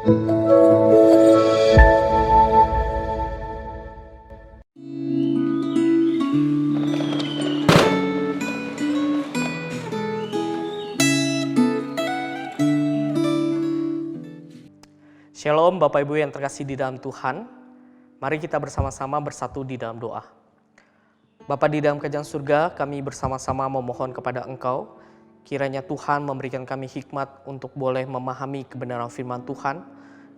Shalom Bapak Ibu yang terkasih di dalam Tuhan, mari kita bersama-sama bersatu di dalam doa. Bapa di dalam kerajaan surga, kami bersama-sama memohon kepada Engkau, kiranya Tuhan memberikan kami hikmat untuk boleh memahami kebenaran firman Tuhan,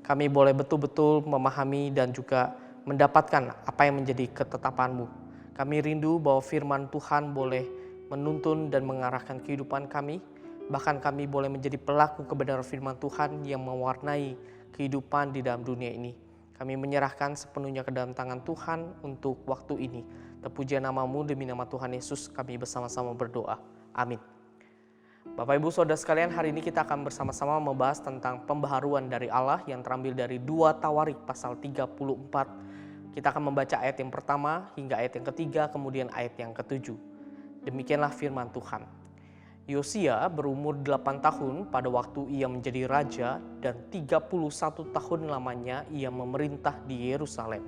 kami boleh betul-betul memahami dan juga mendapatkan apa yang menjadi ketetapan-Mu. Kami rindu bahwa firman Tuhan boleh menuntun dan mengarahkan kehidupan kami, bahkan kami boleh menjadi pelaku kebenaran firman Tuhan yang mewarnai kehidupan di dalam dunia ini. Kami menyerahkan sepenuhnya ke dalam tangan Tuhan untuk waktu ini. Terpujian nama-Mu, demi nama Tuhan Yesus kami bersama-sama berdoa. Amin. Bapak Ibu Saudara sekalian, hari ini kita akan bersama-sama membahas tentang pembaharuan dari Allah yang terambil dari 2 Tawarik pasal 34. Kita akan membaca ayat yang pertama hingga ayat yang ketiga, kemudian ayat yang ketujuh. Demikianlah firman Tuhan. Yosia berumur 8 tahun pada waktu ia menjadi raja dan 31 tahun lamanya ia memerintah di Yerusalem.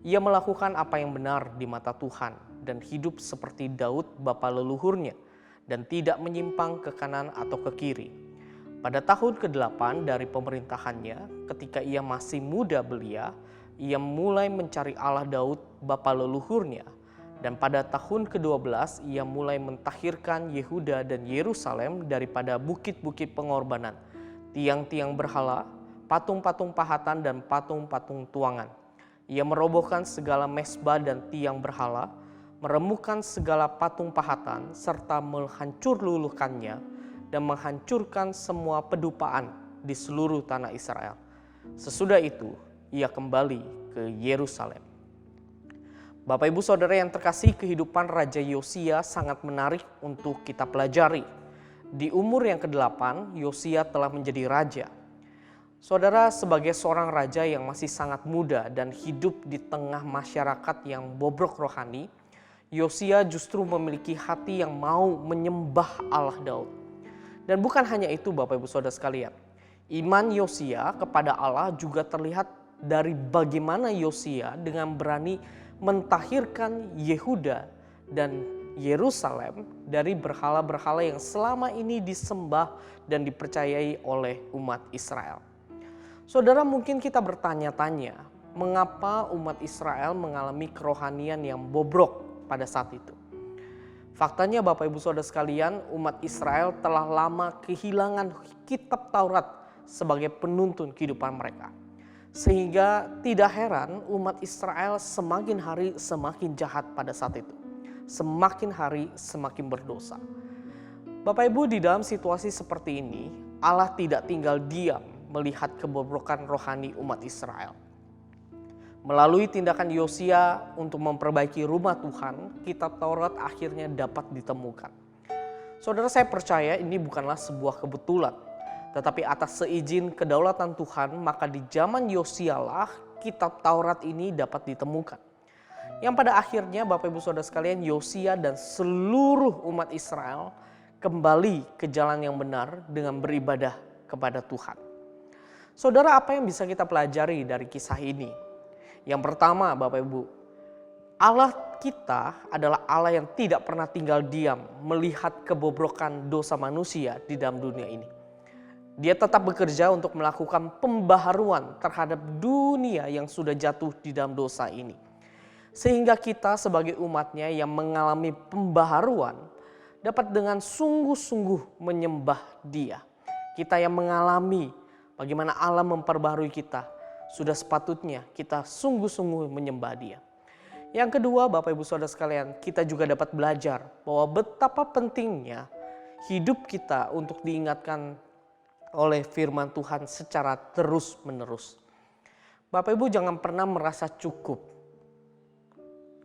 Ia melakukan apa yang benar di mata Tuhan dan hidup seperti Daud bapa leluhurnya dan tidak menyimpang ke kanan atau ke kiri. Pada tahun ke-8 dari pemerintahannya, ketika ia masih muda belia, ia mulai mencari Allah Daud bapa leluhurnya. Dan pada tahun ke-12 ia mulai mentahirkan Yehuda dan Yerusalem daripada bukit-bukit pengorbanan, tiang-tiang berhala, patung-patung pahatan dan patung-patung tuangan. Ia merobohkan segala mesbah dan tiang berhala, meremukkan segala patung pahatan serta menghancur-luluhkannya dan menghancurkan semua pedupaan di seluruh tanah Israel. Sesudah itu ia kembali ke Yerusalem. Bapak Ibu Saudara yang terkasih, kehidupan Raja Yosia sangat menarik untuk kita pelajari. Di umur yang ke-8, Yosia telah menjadi raja. Saudara, sebagai seorang raja yang masih sangat muda dan hidup di tengah masyarakat yang bobrok rohani, Yosia justru memiliki hati yang mau menyembah Allah Daud. Dan bukan hanya itu Bapak Ibu Saudara sekalian, iman Yosia kepada Allah juga terlihat dari bagaimana Yosia dengan berani mentahirkan Yehuda dan Yerusalem dari berhala-berhala yang selama ini disembah dan dipercayai oleh umat Israel. Saudara, mungkin kita bertanya-tanya, mengapa umat Israel mengalami kerohanian yang bobrok pada saat itu? Faktanya Bapak Ibu Saudara sekalian, umat Israel telah lama kehilangan kitab Taurat sebagai penuntun kehidupan mereka. Sehingga tidak heran umat Israel semakin hari semakin jahat pada saat itu. Semakin hari semakin berdosa. Bapak Ibu, di dalam situasi seperti ini, Allah tidak tinggal diam melihat kebobrokan rohani umat Israel. Melalui tindakan Yosia untuk memperbaiki rumah Tuhan, kitab Taurat akhirnya dapat ditemukan. Saudara, saya percaya ini bukanlah sebuah kebetulan. Tetapi atas seizin kedaulatan Tuhan, maka di zaman Yosialah kitab Taurat ini dapat ditemukan. Yang pada akhirnya Bapak Ibu Saudara sekalian, Yosia dan seluruh umat Israel kembali ke jalan yang benar dengan beribadah kepada Tuhan. Saudara, apa yang bisa kita pelajari dari kisah ini? Yang pertama Bapak Ibu, Allah kita adalah Allah yang tidak pernah tinggal diam melihat kebobrokan dosa manusia di dalam dunia ini. Dia tetap bekerja untuk melakukan pembaharuan terhadap dunia yang sudah jatuh di dalam dosa ini. Sehingga kita sebagai umatnya yang mengalami pembaharuan dapat dengan sungguh-sungguh menyembah Dia. Kita yang mengalami bagaimana Allah memperbaharui kita, sudah sepatutnya kita sungguh-sungguh menyembah Dia. Yang kedua Bapak Ibu Saudara sekalian, kita juga dapat belajar bahwa betapa pentingnya hidup kita untuk diingatkan oleh firman Tuhan secara terus-menerus. Bapak Ibu jangan pernah merasa cukup.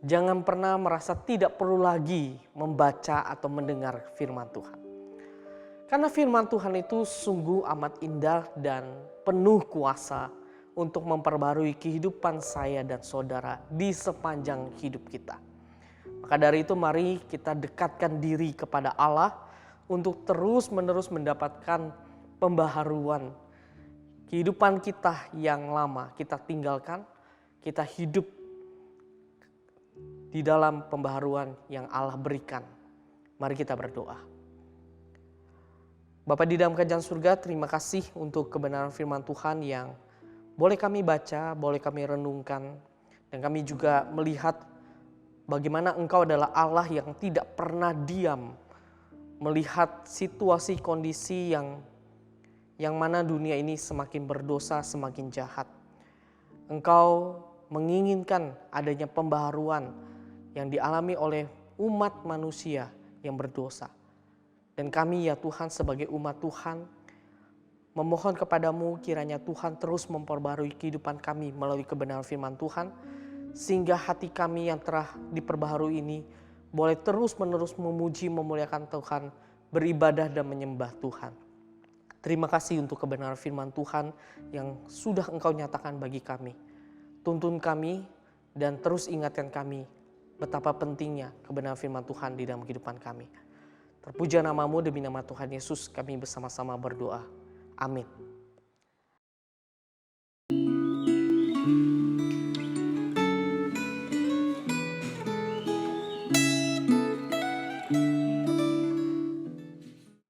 Jangan pernah merasa tidak perlu lagi membaca atau mendengar firman Tuhan. Karena firman Tuhan itu sungguh amat indah dan penuh kuasa untuk memperbarui kehidupan saya dan saudara di sepanjang hidup kita. Maka dari itu mari kita dekatkan diri kepada Allah untuk terus-menerus mendapatkan pembaharuan kehidupan kita yang lama kita tinggalkan, kita hidup di dalam pembaharuan yang Allah berikan. Mari kita berdoa. Bapa di dalam kerajaan surga, terima kasih untuk kebenaran firman Tuhan yang boleh kami baca, boleh kami renungkan, dan kami juga melihat bagaimana Engkau adalah Allah yang tidak pernah diam melihat situasi kondisi yang mana dunia ini semakin berdosa, semakin jahat. Engkau menginginkan adanya pembaharuan yang dialami oleh umat manusia yang berdosa. Dan kami ya Tuhan sebagai umat Tuhan memohon kepadamu kiranya Tuhan terus memperbarui kehidupan kami melalui kebenaran firman Tuhan, sehingga hati kami yang telah diperbaharui ini boleh terus-menerus memuji, memuliakan Tuhan, beribadah dan menyembah Tuhan. Terima kasih untuk kebenaran firman Tuhan yang sudah Engkau nyatakan bagi kami. Tuntun kami dan terus ingatkan kami betapa pentingnya kebenaran firman Tuhan di dalam kehidupan kami. Terpuja namamu, demi nama Tuhan Yesus kami bersama-sama berdoa. Amin.